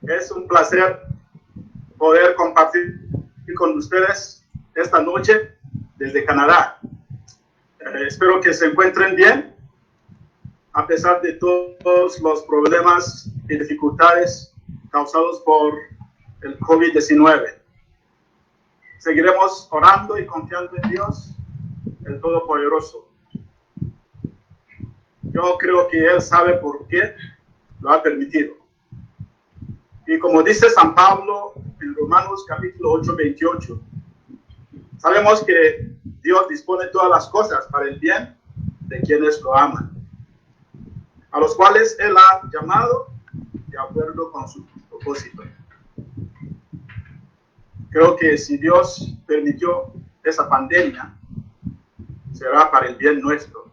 Es un placer poder compartir con ustedes esta noche desde Canadá. Espero que se encuentren bien, a pesar de todos los problemas y dificultades causados por el COVID-19. Seguiremos orando y confiando en Dios, el Todopoderoso. Yo creo que Él sabe por qué lo ha permitido. Y como dice San Pablo en Romanos capítulo 8, 28, sabemos que Dios dispone todas las cosas para el bien de quienes lo aman, a los cuales Él ha llamado de acuerdo con su propósito. Creo que si Dios permitió esa pandemia, será para el bien nuestro.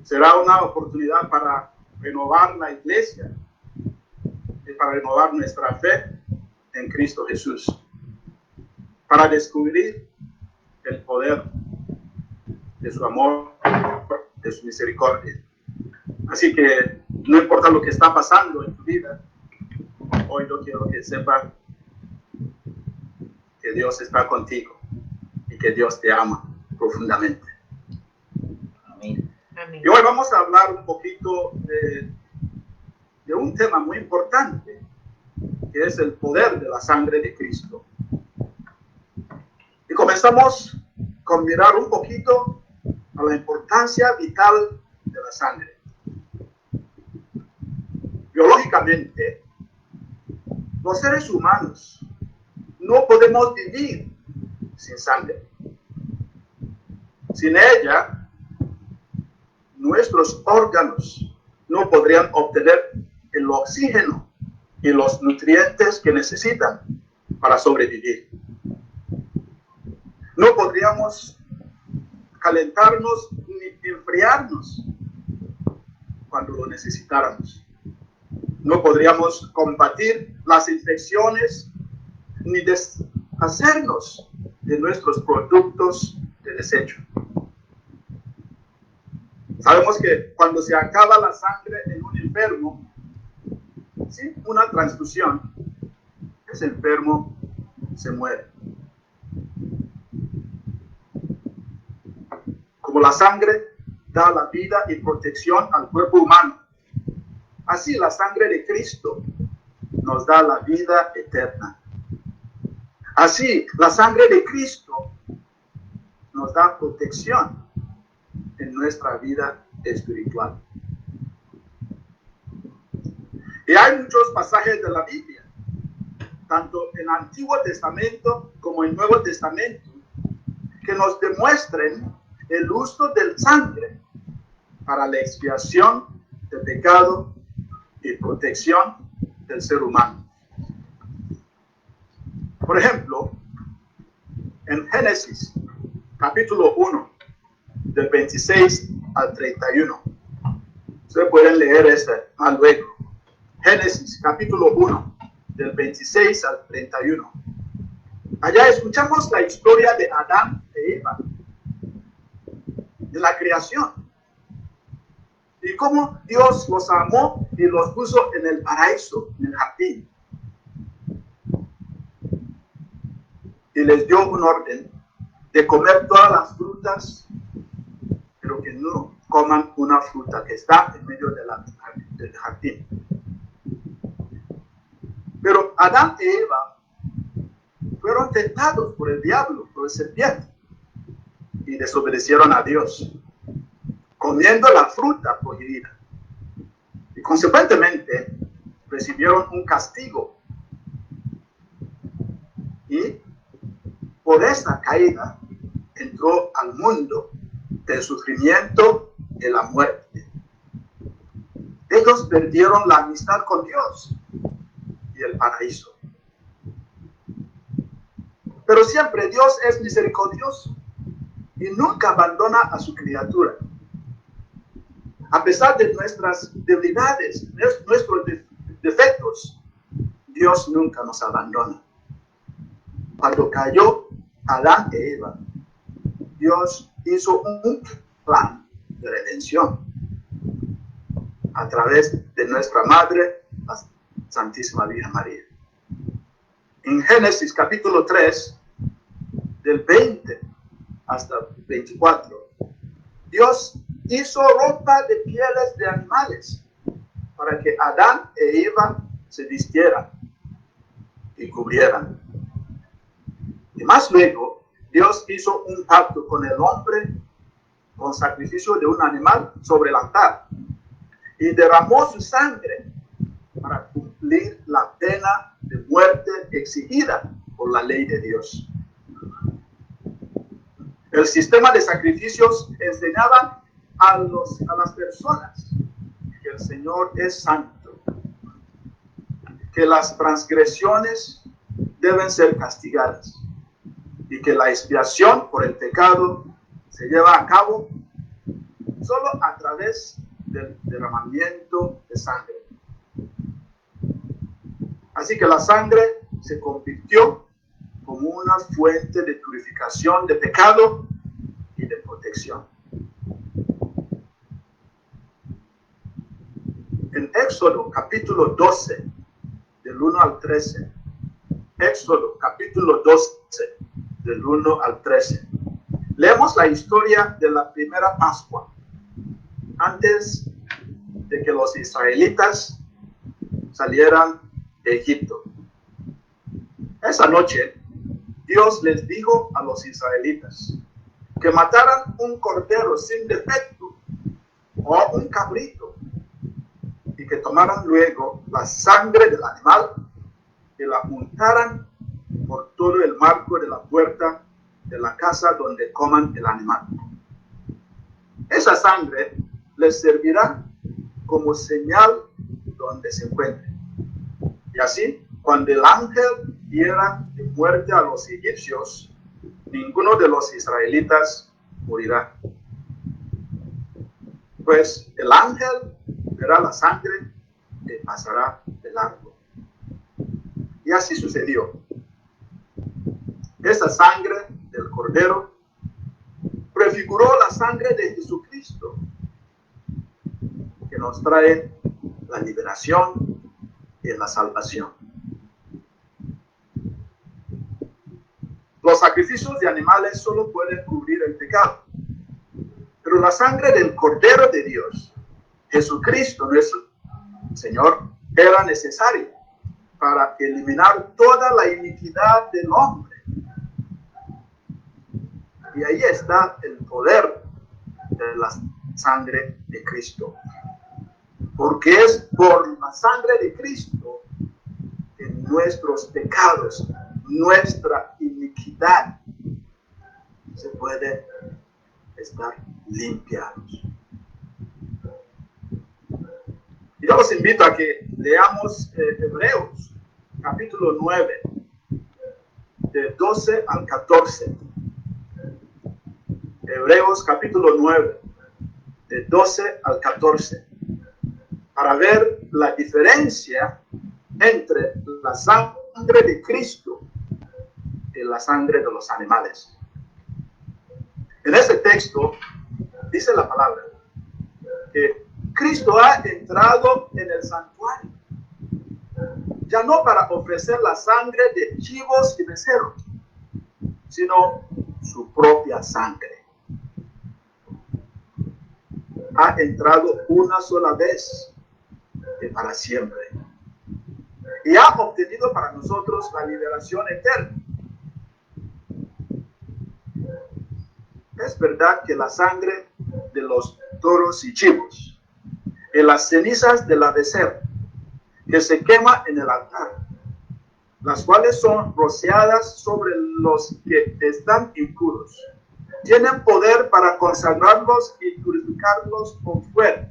Será una oportunidad para renovar la iglesia y para renovar nuestra fe en Cristo Jesús, para descubrir el poder de su amor, de su misericordia. Así que no importa lo que está pasando en tu vida, hoy yo quiero que sepa que Dios está contigo y que Dios te ama profundamente. Amén. Y hoy vamos a hablar un poquito de un tema muy importante, que es el poder de la sangre de Cristo. Y comenzamos con mirar un poquito a la importancia vital de la sangre. Biológicamente, los seres humanos no podemos vivir sin sangre. Sin ella, nuestros órganos no podrían obtener el oxígeno y los nutrientes que necesitan para sobrevivir. No podríamos calentarnos ni enfriarnos cuando lo necesitáramos. No podríamos combatir las infecciones ni deshacernos de nuestros productos de desecho. Sabemos que cuando se acaba la sangre en un enfermo, sin una transfusión, ese enfermo se muere. Como la sangre da la vida y protección al cuerpo humano, así la sangre de Cristo nos da la vida eterna. Así la sangre de Cristo nos da protección en nuestra vida espiritual. Y hay muchos pasajes de la Biblia, tanto en el Antiguo Testamento como en el Nuevo Testamento, que nos demuestren el uso del sangre para la expiación del pecado y protección del ser humano. Por ejemplo, en Génesis, capítulo 1, del 26 al 31. Ustedes pueden leer más luego. Génesis, capítulo 1, del 26 al 31. Allá escuchamos la historia de Adán e Eva, de la creación, y cómo Dios los amó y los puso en el paraíso, en el jardín. Y les dio un orden de comer todas las frutas, pero que no coman una fruta que está en medio del jardín. Pero Adán y Eva fueron tentados por el diablo, por el serpiente, y desobedecieron a Dios, comiendo la fruta prohibida. Y consecuentemente recibieron un castigo. Y por esa caída entró al mundo del sufrimiento y la muerte. Ellos perdieron la amistad con Dios y el paraíso. Pero siempre Dios es misericordioso y nunca abandona a su criatura. A pesar de nuestras debilidades, nuestros defectos, Dios nunca nos abandona. Cuando cayó Adán y Eva, Dios hizo un plan de redención a través de nuestra madre, Santísima Virgen María. En Génesis capítulo 3, del 20 hasta 24, Dios hizo ropa de pieles de animales para que Adán e Eva se vistieran y cubrieran. Y más luego, Dios hizo un pacto con el hombre con sacrificio de un animal sobre el altar y derramó su sangre para cumplir la pena de muerte exigida por la ley de Dios. El sistema de sacrificios enseñaba a las personas que el Señor es santo, que las transgresiones deben ser castigadas y que la expiación por el pecado se lleva a cabo solo a través del derramamiento de sangre. Así que la sangre se convirtió como una fuente de purificación de pecado y de protección. En Éxodo capítulo 12, del 1 al 13, Éxodo capítulo 12, del 1 al 13, leemos la historia de la primera Pascua, antes de que los israelitas salieran de Egipto. Esa noche, Dios les dijo a los israelitas que mataran un cordero sin defecto o un cabrito y que tomaran luego la sangre del animal y la untaran por todo el marco de la puerta de la casa donde coman el animal. Esa sangre les servirá como señal donde se encuentre. Y así, cuando el ángel diera de muerte a los egipcios, ninguno de los israelitas morirá. Pues el ángel verá la sangre y pasará de largo. Y así sucedió. Esa sangre del cordero prefiguró la sangre de Jesucristo, que nos trae la liberación y la salvación. Los sacrificios de animales solo pueden cubrir el pecado, pero la sangre del Cordero de Dios, Jesucristo nuestro Señor, era necesaria para eliminar toda la iniquidad del hombre. Y ahí está el poder de la sangre de Cristo. Porque es por la sangre de Cristo que nuestros pecados, nuestra iniquidad, se puede estar limpiados. Y yo los invito a que leamos Hebreos, capítulo 9, de 12 al 14. Hebreos, capítulo 9, de 12 al 14. Para ver la diferencia entre la sangre de Cristo y la sangre de los animales. En este texto dice la palabra que Cristo ha entrado en el santuario, ya no para ofrecer la sangre de chivos y becerros, sino su propia sangre. Ha entrado una sola vez y para siempre. Y ha obtenido para nosotros la liberación eterna. Es verdad que la sangre de los toros y chivos y las cenizas de la becerra que se quema en el altar, las cuales son rociadas sobre los que están impuros, tienen poder para consagrarlos y purificarlos por fuera.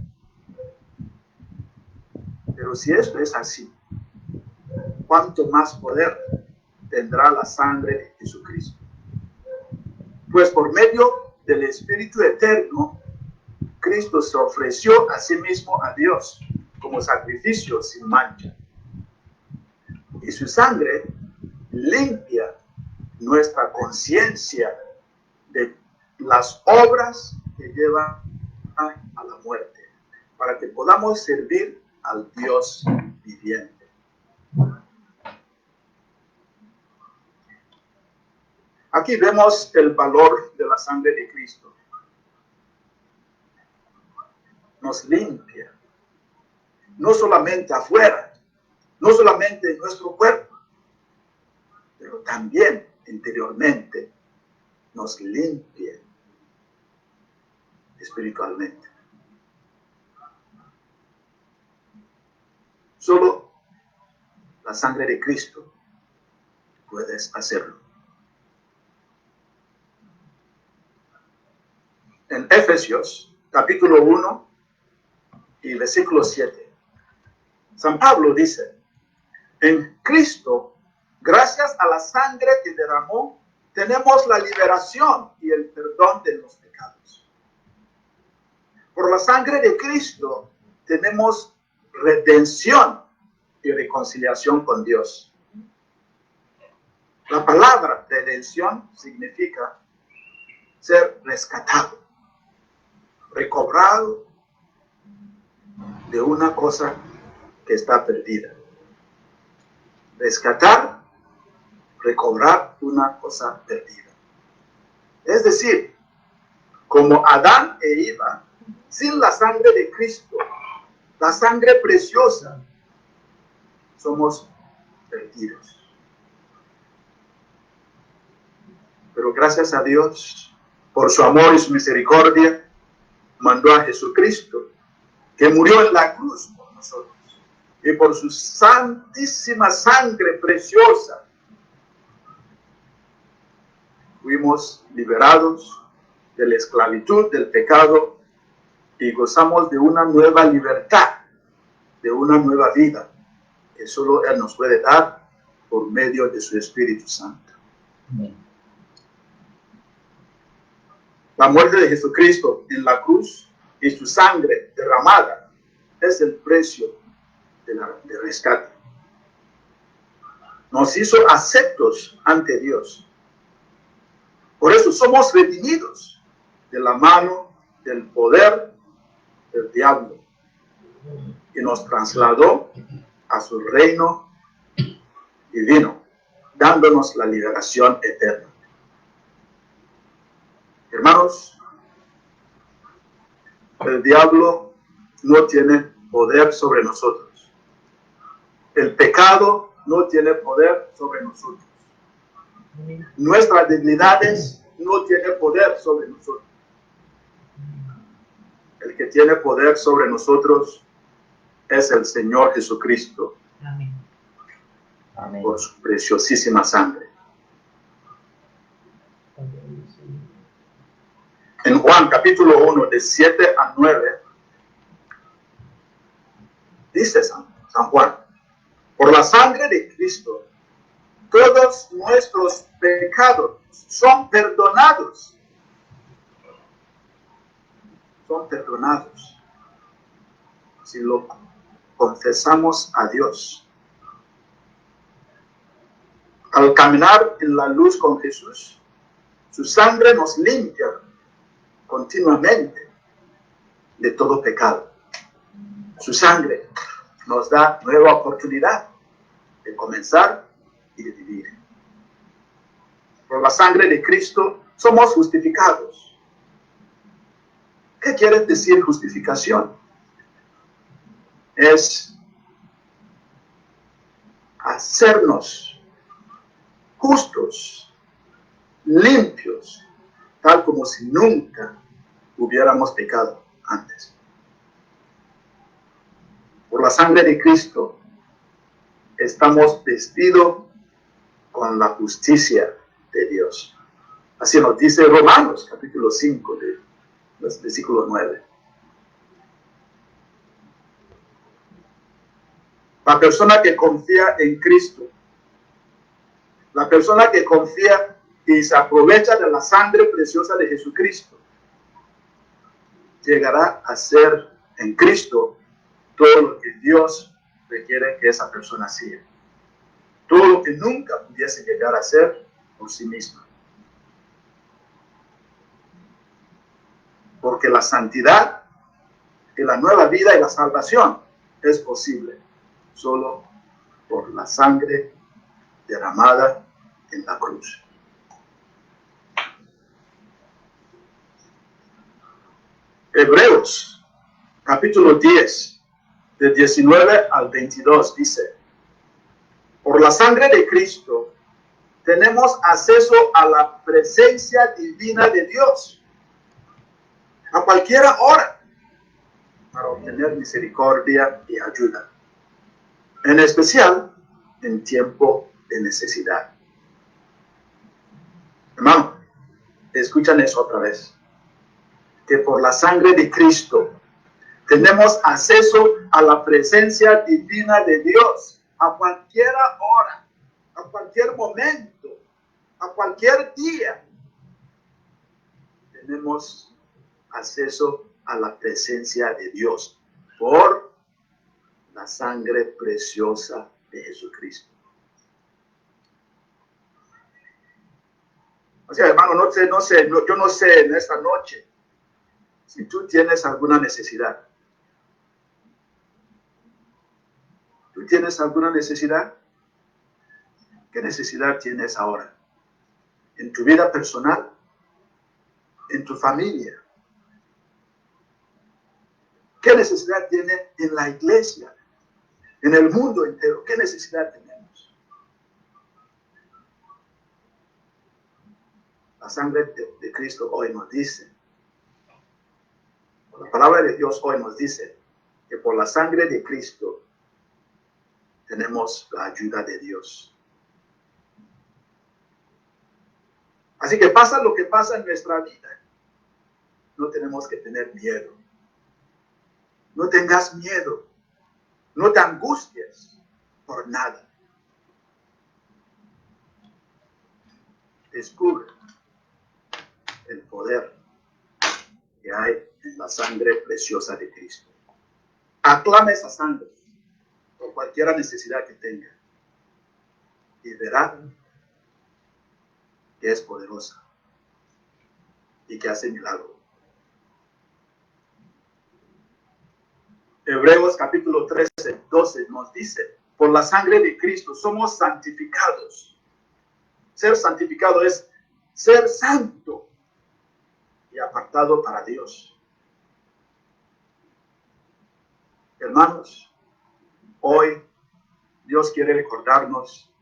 Pero si esto es así, ¿cuánto más poder tendrá la sangre de Jesucristo? Pues por medio del Espíritu Eterno, Cristo se ofreció a sí mismo a Dios como sacrificio sin mancha. Y su sangre limpia nuestra conciencia de las obras que llevan a la muerte, para que podamos servir al Dios viviente. Aquí vemos el valor de la sangre de Cristo. Nos limpia, no solamente afuera, no solamente en nuestro cuerpo, pero también interiormente nos limpia espiritualmente. Solo la sangre de Cristo puede hacerlo. En Efesios, capítulo 1 y versículo 7, San Pablo dice: en Cristo, gracias a la sangre que derramó, tenemos la liberación y el perdón de los pecados. Por la sangre de Cristo tenemos redención y reconciliación con Dios. La palabra redención significa ser rescatado, recobrado de una cosa que está perdida. Rescatar, recobrar una cosa perdida. Es decir, como Adán e Eva, sin la sangre de Cristo, la sangre preciosa, somos perdidos. Pero gracias a Dios, por su amor y su misericordia, mandó a Jesucristo, que murió en la cruz por nosotros. Y por su santísima sangre preciosa, fuimos liberados de la esclavitud del pecado y gozamos de una nueva libertad, de una nueva vida, que solo Él nos puede dar por medio de su Espíritu Santo. Amén. La muerte de Jesucristo en la cruz y su sangre derramada es el precio de rescate. Nos hizo aceptos ante Dios. Por eso somos redimidos de la mano del poder del diablo, y nos trasladó a su reino divino, dándonos la liberación eterna. Hermanos, el diablo no tiene poder sobre nosotros. El pecado no tiene poder sobre nosotros. Nuestras debilidades no tienen poder sobre nosotros. El que tiene poder sobre nosotros es el Señor Jesucristo. Amén. Amén. Por su preciosísima sangre. En Juan capítulo 1, de 7 a 9, dice San Juan: por la sangre de Cristo, todos nuestros pecados son perdonados. Son perdonados si lo confesamos a Dios. Al caminar en la luz con Jesús, su sangre nos limpia continuamente de todo pecado. Su sangre nos da nueva oportunidad de comenzar y de vivir. Por la sangre de Cristo somos justificados. ¿Qué quiere decir justificación? Es hacernos justos, limpios, tal como si nunca hubiéramos pecado antes. Por la sangre de Cristo estamos vestidos con la justicia de Dios. Así nos dice Romanos capítulo 5, versículo 9. La persona que confía en Cristo, la persona que confía y se aprovecha de la sangre preciosa de Jesucristo, llegará a ser en Cristo todo lo que Dios requiere que esa persona sea. Todo lo que nunca pudiese llegar a ser por sí misma. Porque la santidad y la nueva vida y la salvación es posible solo por la sangre derramada en la cruz. Hebreos, capítulo 10, de 19 al 22, dice: por la sangre de Cristo tenemos acceso a la presencia divina de Dios a cualquier hora para obtener misericordia y ayuda, en especial en tiempo de necesidad. Hermano, escuchan eso otra vez, que por la sangre de Cristo tenemos acceso a la presencia divina de Dios a cualquier hora, a cualquier momento, a cualquier día. Tenemos acceso a la presencia de Dios por la sangre preciosa de Jesucristo. O sea, hermano, yo no sé en esta noche si tú tienes alguna necesidad. ¿Tú tienes alguna necesidad? ¿Qué necesidad tienes ahora? ¿En tu vida personal? ¿En tu familia? ¿Qué necesidad tiene en la iglesia? ¿En el mundo entero? ¿Qué necesidad tenemos? La sangre de Cristo hoy nos dice, la palabra de Dios hoy nos dice que por la sangre de Cristo tenemos la ayuda de Dios. Así que pasa lo que pasa en nuestra vida, no tenemos que tener miedo. No tengas miedo, no te angusties por nada. Descubre el poder que hay en la sangre preciosa de Cristo. Aclama esa sangre por cualquier necesidad que tenga y verá que es poderosa y que hace milagro. Hebreos capítulo 13, 12 nos dice, por la sangre de Cristo somos santificados. Ser santificado es ser santo y apartado para Dios. Hermanos, hoy Dios quiere recordarnos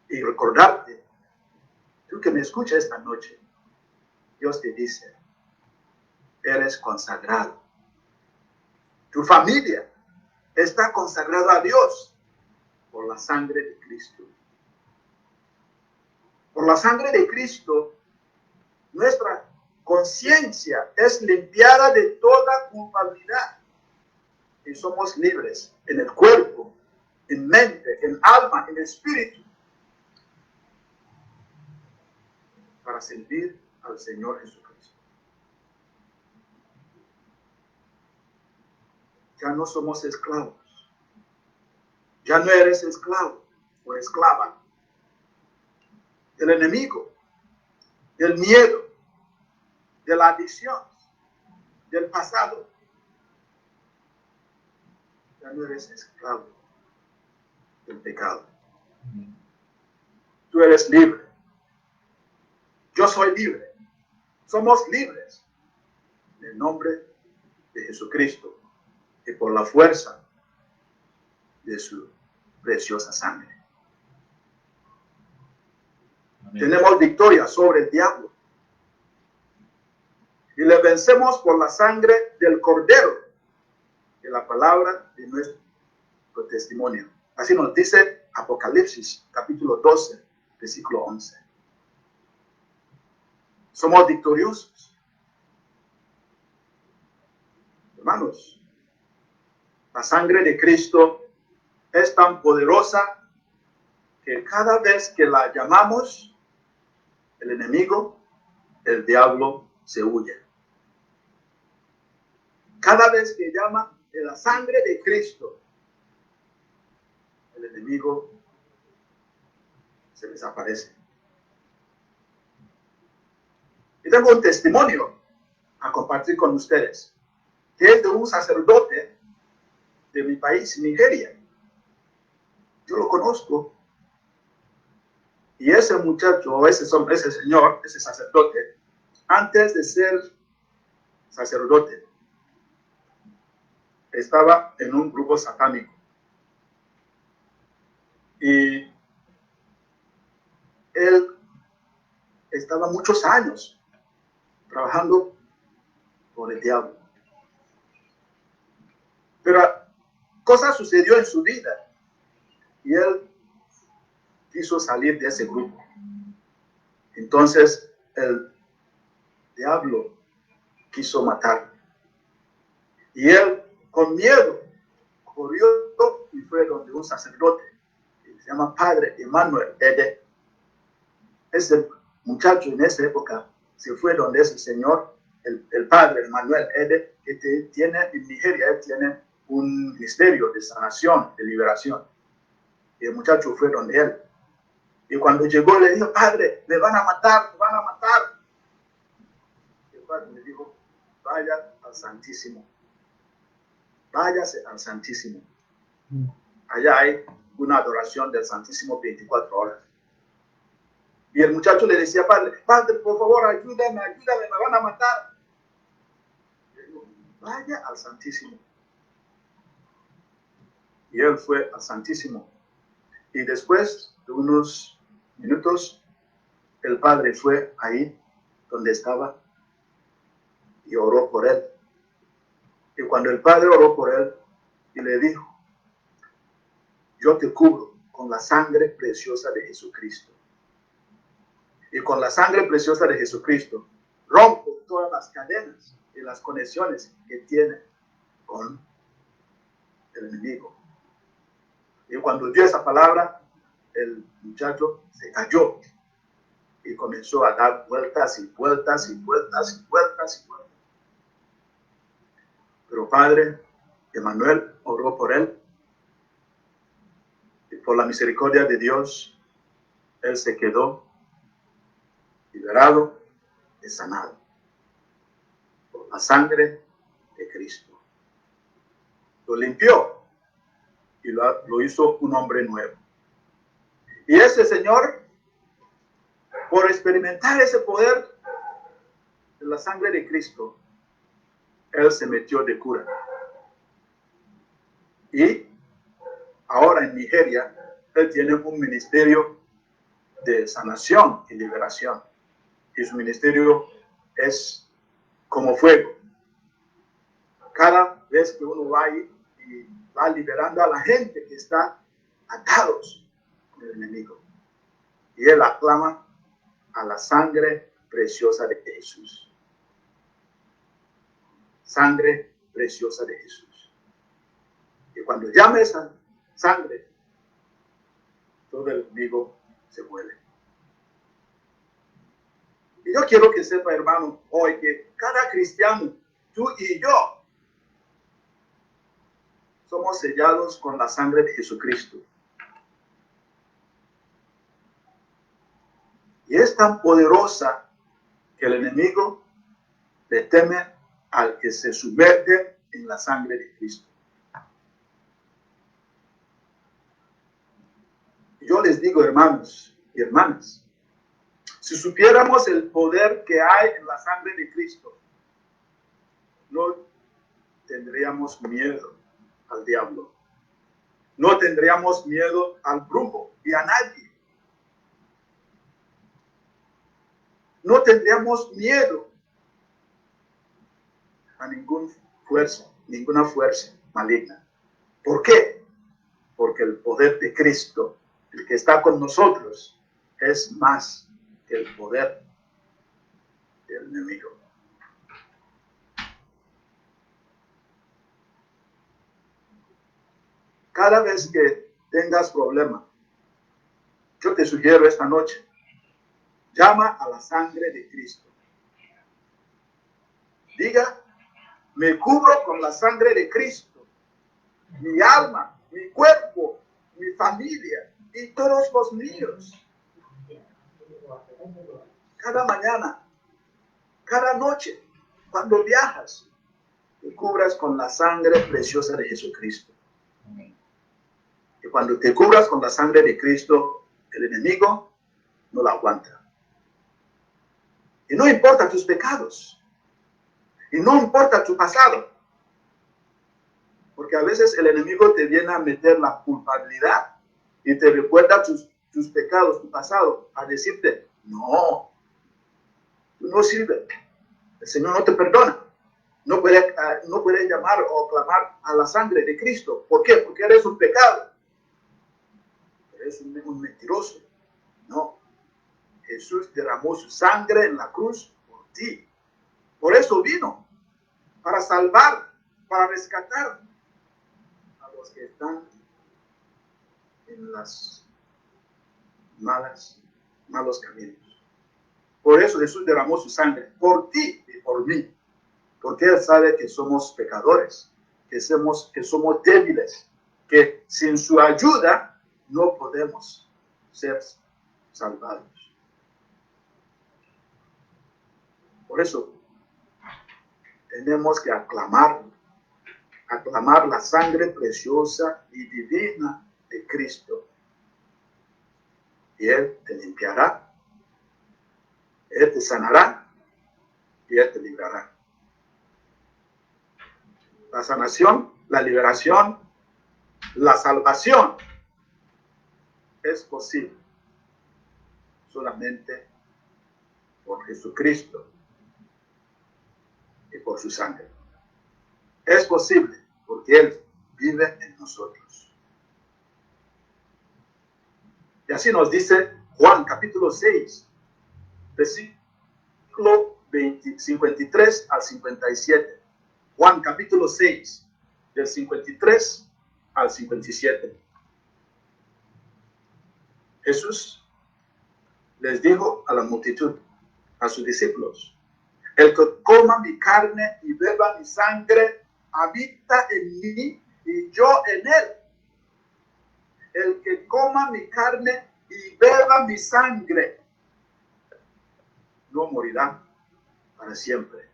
y recordarte, tú que me escuchas esta noche, Dios te dice, eres consagrado. Tu familia está consagrada a Dios por la sangre de Cristo. Por la sangre de Cristo, nuestra conciencia es limpiada de toda culpabilidad y somos libres en el cuerpo, en mente, en alma, en espíritu, para servir al Señor Jesucristo. Ya no somos esclavos. Ya no eres esclavo o esclava del enemigo, del miedo, de la adicción, del pasado. Ya no eres esclavo del pecado. Tú eres libre. Yo soy libre. Somos libres en el nombre de Jesucristo y por la fuerza de su preciosa sangre. Amén. Tenemos victoria sobre el diablo y le vencemos por la sangre del Cordero y la palabra de nuestro testimonio. Así nos dice Apocalipsis capítulo 12, versículo 11. Somos victoriosos. Hermanos, la sangre de Cristo es tan poderosa que cada vez que la llamamos, el enemigo, el diablo, se huye. Cada vez que llama de la sangre de Cristo, el enemigo se desaparece. Y tengo un testimonio a compartir con ustedes, que es de un sacerdote de mi país, Nigeria. Yo lo conozco. Y ese muchacho, ese señor, ese sacerdote, antes de ser sacerdote, estaba en un grupo satánico. Y él estaba muchos años trabajando por el diablo. Pero cosa sucedió en su vida y él quiso salir de ese grupo. Entonces el diablo quiso matarlo. Y él, con miedo, corrió y fue donde un sacerdote que se llama Padre Emmanuel Ede. Ese muchacho en esa época se fue donde ese señor, el Padre Emmanuel Ede, que tiene en Nigeria, él tiene un ministerio de sanación, de liberación. Y el muchacho fue donde él. Y cuando llegó le dijo: Padre, me van a matar, me van a matar. Y el padre le dijo: vaya al Santísimo. Váyase al Santísimo. Allá hay una adoración del Santísimo 24 horas. Y el muchacho le decía: Padre, por favor, ayúdame, me van a matar. Le dijo: vaya al Santísimo. Y él fue al Santísimo. Y después de unos minutos, el padre fue ahí donde estaba y oró por él. Y cuando el padre oró por él y le dijo: yo te cubro con la sangre preciosa de Jesucristo. Y con la sangre preciosa de Jesucristo rompo todas las cadenas y las conexiones que tiene con el enemigo. Y cuando dio esa palabra, el muchacho se cayó y comenzó a dar vueltas y vueltas y vueltas y vueltas y vueltas. Pero Padre Emmanuel oró por él y por la misericordia de Dios, él se quedó liberado y sanado por la sangre de Cristo. Lo limpió y lo hizo un hombre nuevo. Y ese señor, por experimentar ese poder de la sangre de Cristo, él se metió de cura. Y ahora en Nigeria, él tiene un ministerio de sanación y liberación. Y su ministerio es como fuego. Cada vez que uno va ahí y va liberando a la gente que está atados con el enemigo. Y él aclama a la sangre preciosa de Jesús. Sangre preciosa de Jesús. Y cuando llame esa sangre, todo el enemigo se vuelve. Y yo quiero que sepa, hermano, hoy que cada cristiano, tú y yo, somos sellados con la sangre de Jesucristo. Y es tan poderosa que el enemigo le teme al que se sumerge en la sangre de Cristo. Yo les digo, hermanos y hermanas, si supiéramos el poder que hay en la sangre de Cristo, no tendríamos miedo al diablo. No tendríamos miedo al brujo y a nadie. No tendríamos miedo a ninguna fuerza maligna. ¿Por qué? Porque el poder de Cristo, el que está con nosotros, es más que el poder del enemigo. Cada vez que tengas problema, yo te sugiero esta noche, llama a la sangre de Cristo. Diga: me cubro con la sangre de Cristo, mi alma, mi cuerpo, mi familia y todos los míos. Cada mañana, cada noche, cuando viajas, te cubras con la sangre preciosa de Jesucristo. Y cuando te cubras con la sangre de Cristo, el enemigo no la aguanta. Y no importa tus pecados. Y no importa tu pasado. Porque a veces el enemigo te viene a meter la culpabilidad y te recuerda tus pecados, tu pasado, a decirte, no, tú no sirves. El Señor no te perdona. No puedes llamar o clamar a la sangre de Cristo. ¿Por qué? Porque eres un pecado. Eres un mentiroso. No. Jesús derramó su sangre en la cruz por ti. Por eso vino. Para salvar, para rescatar a los que están en las malos caminos. Por eso Jesús derramó su sangre por ti y por mí. Porque Él sabe que somos pecadores, que somos débiles, que sin su ayuda no podemos ser salvados. Por eso tenemos que aclamar la sangre preciosa y divina de Cristo. Y Él te limpiará, Él te sanará y Él te librará. La sanación, la liberación, la salvación es posible solamente por Jesucristo y por su sangre. Es posible porque Él vive en nosotros. Y así nos dice Juan capítulo 6, versículo 53 al 57. Juan capítulo 6, del 53 al 57. Jesús les dijo a la multitud, a sus discípulos, el que coma mi carne y beba mi sangre, habita en mí y yo en él. El que coma mi carne y beba mi sangre, no morirá para siempre.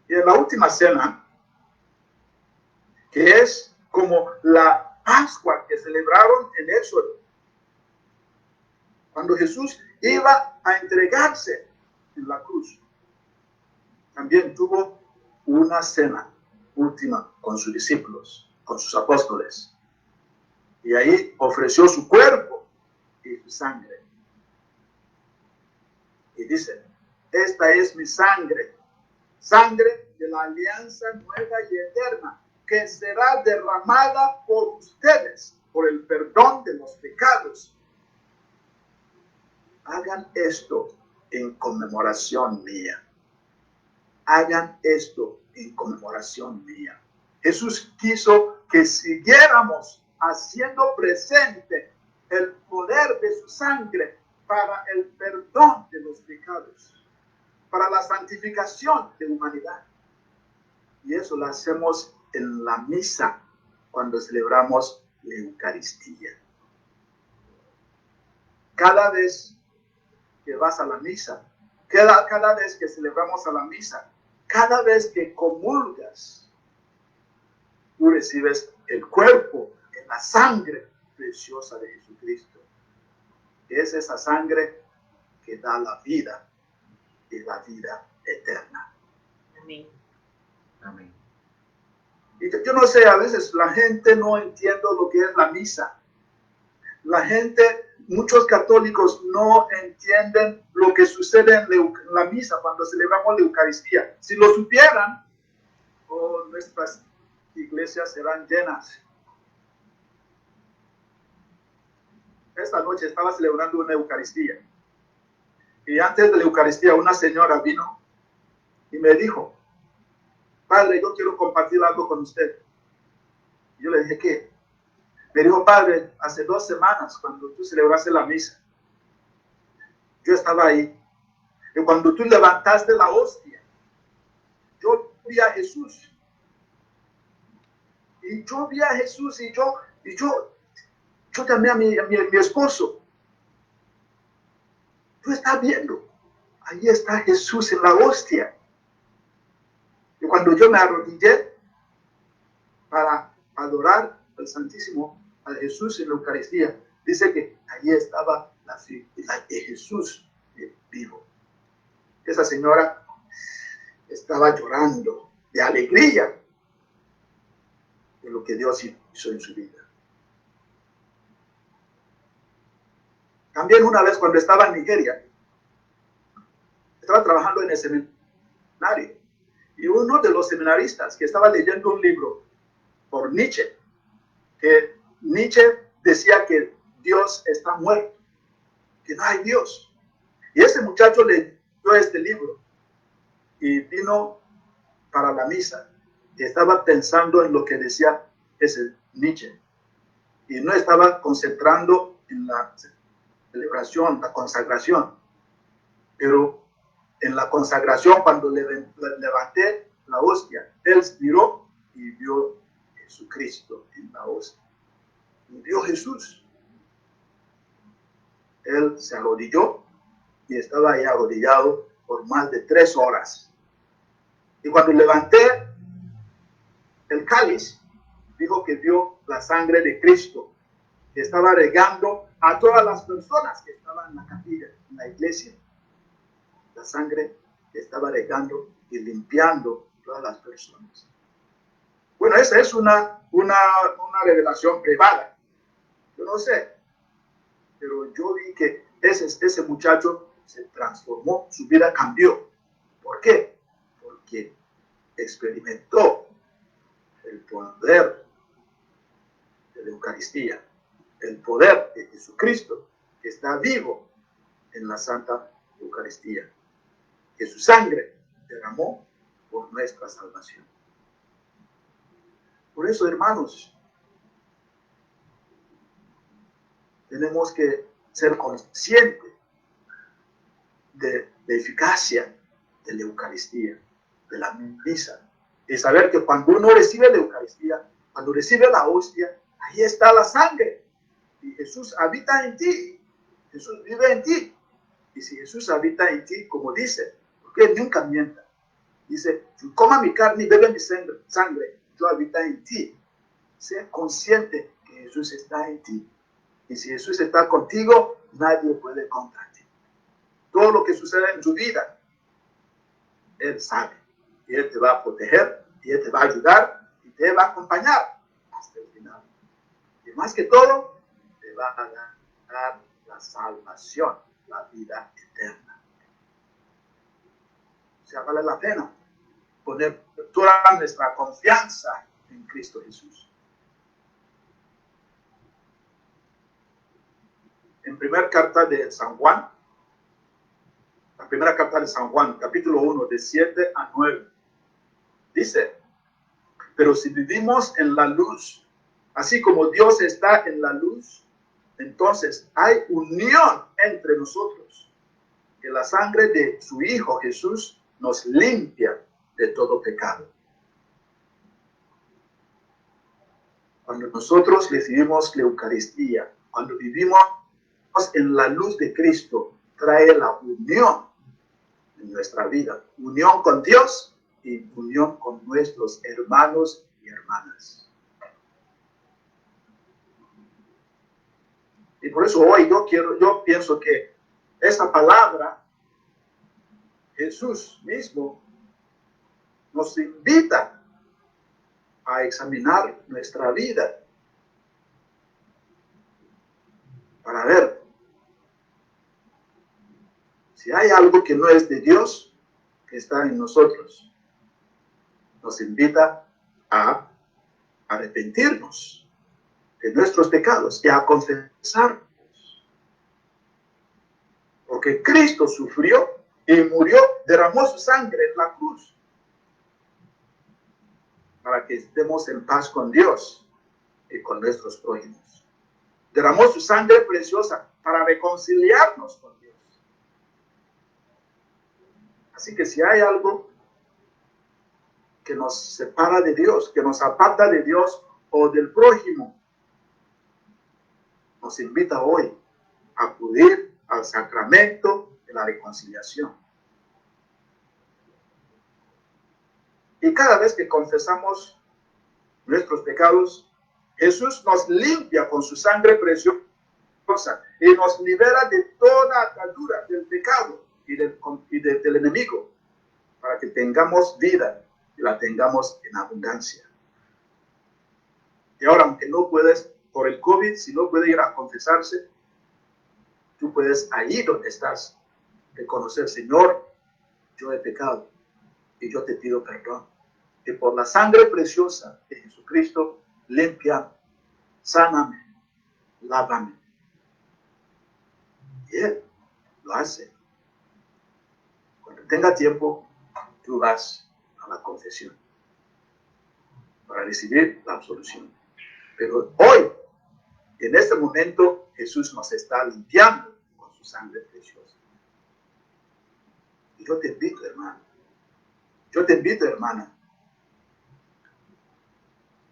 Y en la última cena, que es como la Pascua que celebraron en Éxodo, cuando Jesús iba a entregarse en la cruz, también tuvo una cena última con sus discípulos, con sus apóstoles. Y ahí ofreció su cuerpo y su sangre. Y dice, esta es mi sangre, sangre de la alianza nueva y eterna, que será derramada por ustedes, por el perdón de los pecados. Hagan esto en conmemoración mía. Hagan esto en conmemoración mía. Jesús quiso que siguiéramos haciendo presente el poder de su sangre para el perdón de los pecados, para la santificación de la humanidad. Y eso lo hacemos en la misa cuando celebramos la Eucaristía. Cada vez que vas a la misa, cada vez que celebramos a la misa, cada vez que comulgas, tú recibes el cuerpo, la sangre preciosa de Jesucristo. Es esa sangre que da la vida y la vida eterna. Amén. Amén. Y yo no sé, a veces la gente no entiende lo que es la misa. La gente, muchos católicos no entienden lo que sucede en la misa cuando celebramos la Eucaristía. Si lo supieran, nuestras iglesias serán llenas. Esta noche estaba celebrando una Eucaristía. Y antes de la Eucaristía una señora vino y me dijo, padre, yo quiero compartir algo con usted. Y yo le dije, ¿qué? Me dijo, padre, hace 2 semanas cuando tú celebraste la misa, yo estaba ahí. Y cuando tú levantaste la hostia, yo vi a Jesús. Y yo vi a Jesús y yo llamé a mi esposo. Tú estás viendo, ahí está Jesús en la hostia. Y cuando yo me arrodillé para adorar al Santísimo, a Jesús en la Eucaristía, dice que allí estaba la figura de Jesús vivo. Esa señora estaba llorando de alegría de lo que Dios hizo en su vida. También una vez cuando estaba en Nigeria, estaba trabajando en el seminario y uno de los seminaristas que estaba leyendo un libro por Nietzsche, que Nietzsche decía que Dios está muerto, que no hay Dios. Y ese muchacho leyó este libro y vino para la misa y estaba pensando en lo que decía ese Nietzsche y no estaba concentrando en la celebración, la consagración. Pero en la consagración, cuando levanté la hostia, él miró y vio a Jesucristo en la hostia. Y vio a Jesús. Él se arrodilló y estaba ahí arrodillado por más de 3 horas. Y cuando levanté el cáliz, dijo que vio la sangre de Cristo, que estaba regando a todas las personas que estaban en la capilla, en la iglesia. La sangre que estaba regando y limpiando todas las personas. Bueno, esa es una revelación privada. Yo no sé, pero yo vi que ese muchacho se transformó, su vida cambió. ¿Por qué? Porque experimentó el poder de la Eucaristía, el poder de Jesucristo que está vivo en la Santa Eucaristía, que su sangre derramó por nuestra salvación. Por eso, hermanos, tenemos que ser conscientes de la eficacia de la Eucaristía, de la misa, y saber que cuando uno recibe la Eucaristía, cuando recibe la hostia, ahí está la sangre, y Jesús habita en ti, Jesús vive en ti, y si Jesús habita en ti, como dice, porque Él nunca mienta, dice, coma mi carne y bebe mi sangre, yo habito en ti. Sea consciente que Jesús está en ti. Y si Jesús está contigo, nadie puede contra ti. Todo lo que sucede en tu vida, Él sabe. Y Él te va a proteger, y Él te va a ayudar, y te va a acompañar hasta el final. Y más que todo, te va a dar la salvación, la vida eterna. O sea, vale la pena poner toda nuestra confianza en Cristo Jesús. En primera carta de San Juan, la primera carta de San Juan, capítulo 1, de 7 a 9, dice, pero si vivimos en la luz, así como Dios está en la luz, entonces hay unión entre nosotros, que la sangre de su Hijo Jesús nos limpia de todo pecado. Cuando nosotros recibimos la Eucaristía, cuando vivimos en la luz de Cristo, trae la unión en nuestra vida, unión con Dios y unión con nuestros hermanos y hermanas. Y por eso hoy yo pienso que esta palabra, Jesús mismo nos invita a examinar nuestra vida para ver si hay algo que no es de Dios que está en nosotros. Nos invita a arrepentirnos de nuestros pecados y a confesarlos. Porque Cristo sufrió y murió, derramó su sangre en la cruz para que estemos en paz con Dios y con nuestros prójimos. Derramó su sangre preciosa para reconciliarnos con Dios. Así que si hay algo que nos separa de Dios, que nos aparta de Dios o del prójimo, nos invita hoy a acudir al sacramento de la reconciliación. Y cada vez que confesamos nuestros pecados, Jesús nos limpia con su sangre preciosa y nos libera de toda atadura del pecado del enemigo, para que tengamos vida y la tengamos en abundancia. Y ahora, aunque no puedes, por el COVID, si no puedes ir a confesarse, tú puedes ahí donde estás reconocer, Señor, yo he pecado y yo te pido perdón. Y por la sangre preciosa de Jesucristo, limpia, sáname, lávame. Y Él lo hace. Cuando tenga tiempo, tú vas a la confesión para recibir la absolución. Pero hoy, en este momento, Jesús nos está limpiando con su sangre preciosa. Y yo te invito, hermano. Yo te invito, hermana,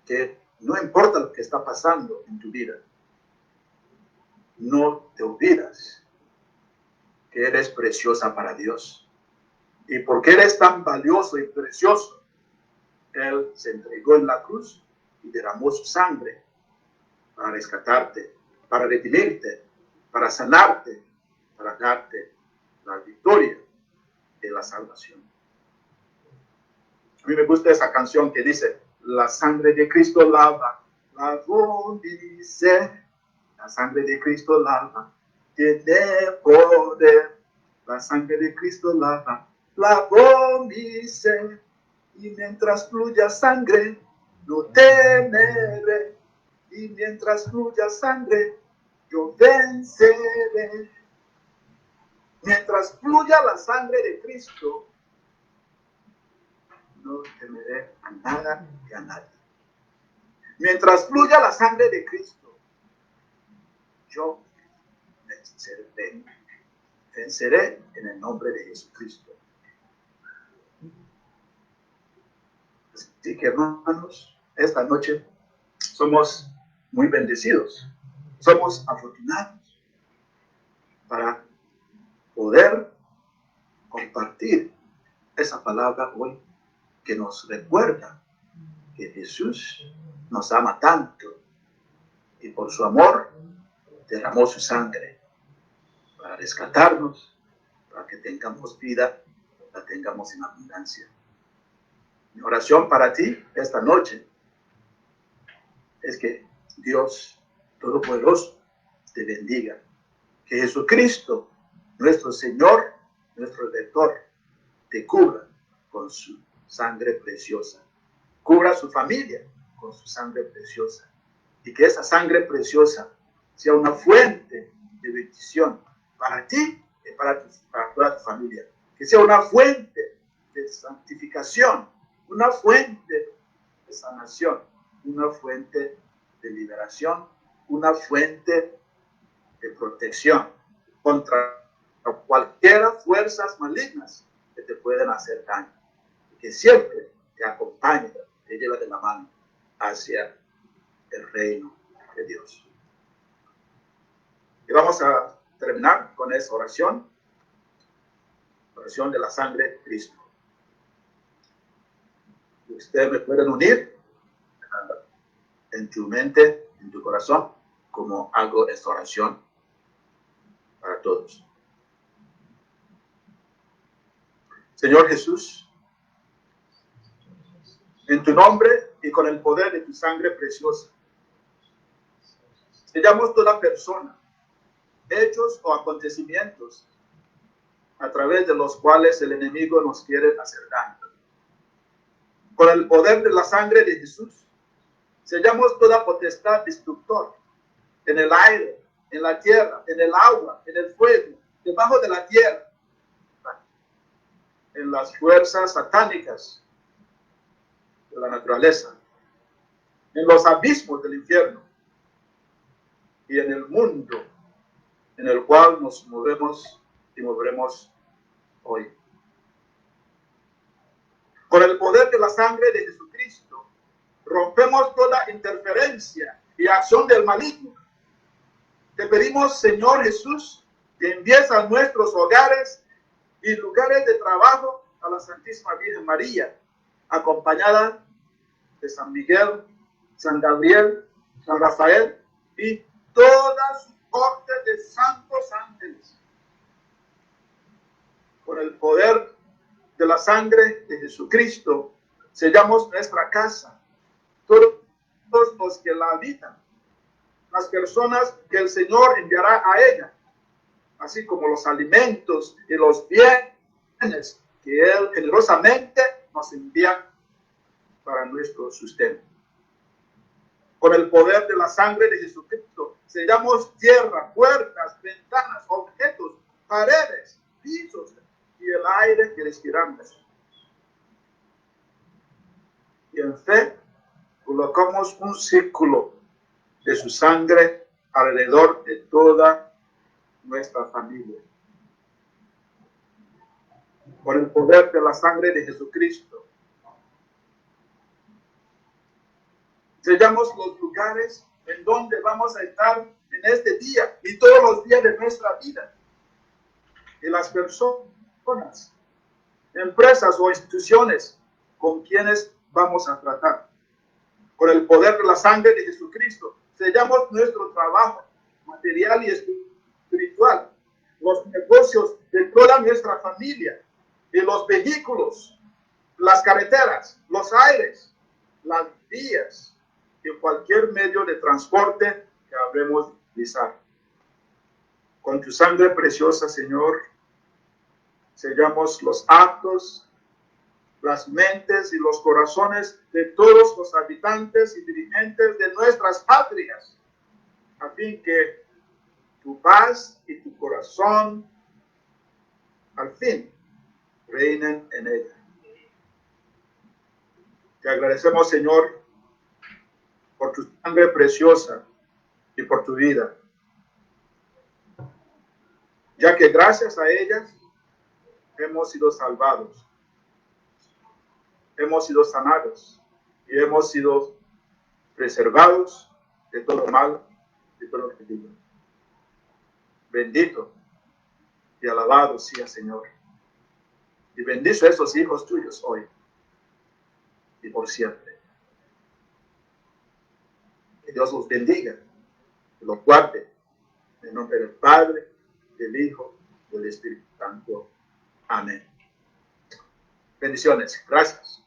que no importa lo que está pasando en tu vida, no te olvides que eres preciosa para Dios. Y porque eres tan valioso y precioso, Él se entregó en la cruz y derramó su sangre para rescatarte, para redimirte, para sanarte, para darte la victoria de la salvación. A mí me gusta esa canción que dice, la sangre de Cristo lava, lavó mi ser. La sangre de Cristo lava, tiene poder. La sangre de Cristo lava, lavó mi ser. Y mientras fluya sangre, no temeré. Y mientras fluya sangre, yo venceré. Mientras fluya la sangre de Cristo, no temeré a nada ni a nadie. Mientras fluya la sangre de Cristo, yo venceré. Venceré en el nombre de Jesucristo. Así que, hermanos, esta noche somos muy bendecidos. Somos afortunados para poder compartir esa palabra hoy que nos recuerda que Jesús nos ama tanto y por su amor derramó su sangre para rescatarnos, para que tengamos vida, la tengamos en abundancia. Mi oración para ti esta noche es que Dios Todopoderoso te bendiga, que Jesucristo, nuestro Señor, nuestro Redentor, te cubra con su sangre preciosa, cubra a su familia con su sangre preciosa, y que esa sangre preciosa sea una fuente de bendición para ti y para toda tu familia, que sea una fuente de santificación, una fuente de sanación, una fuente de liberación, una fuente de protección contra cualquier fuerzas malignas que te pueden hacer daño, que siempre te acompañe, te lleva de la mano hacia el reino de Dios. Y vamos a terminar con esa oración de la sangre de Cristo. Ustedes me pueden unir en tu mente, en tu corazón, como hago esta oración para todos. Señor Jesús, en tu nombre y con el poder de tu sangre preciosa, sellamos toda persona, hechos o acontecimientos a través de los cuales el enemigo nos quiere hacer daño. Con el poder de la sangre de Jesús, sellamos toda potestad destructora en el aire, en la tierra, en el agua, en el fuego, debajo de la tierra, en las fuerzas satánicas de la naturaleza, en los abismos del infierno y en el mundo en el cual nos movemos y moveremos hoy. Con el poder de la sangre de Jesucristo, rompemos toda interferencia y acción del maligno. Te pedimos, Señor Jesús, que envíes a nuestros hogares y lugares de trabajo a la Santísima Virgen María, acompañada de San Miguel, San Gabriel, San Rafael y toda su corte de santos ángeles. Con el poder de la sangre de Jesucristo, sellamos nuestra casa, todos los que la habitan, las personas que el Señor enviará a ella, así como los alimentos y los bienes que Él generosamente nos envía para nuestro sustento. Con el poder de la sangre de Jesucristo, sellamos tierra, puertas, ventanas, objetos, paredes, pisos y el aire que respiramos. Y en fe, colocamos un círculo de su sangre alrededor de toda nuestra familia. Por el poder de la sangre de Jesucristo, sellamos los lugares en donde vamos a estar en este día y todos los días de nuestra vida. Y las personas, empresas o instituciones con quienes vamos a tratar. Con el poder de la sangre de Jesucristo, sellamos nuestro trabajo material y espiritual, los negocios de toda nuestra familia y los vehículos, las carreteras, los aires, las vías y cualquier medio de transporte que habremos de utilizar. Con tu sangre preciosa, Señor, sellamos los actos, las mentes y los corazones de todos los habitantes y dirigentes de nuestras patrias, a fin que tu paz y tu corazón al fin reinen en ella. Te agradecemos, Señor, por tu sangre preciosa y por tu vida, ya que gracias a ellas hemos sido salvados, hemos sido sanados y hemos sido preservados de todo mal, de todo peligro. Bendito y alabado sea, Señor. Y bendice a esos hijos tuyos hoy y por siempre. Que Dios los bendiga y los guarde. En nombre del Padre, del Hijo y del Espíritu Santo. Amén. Bendiciones. Gracias.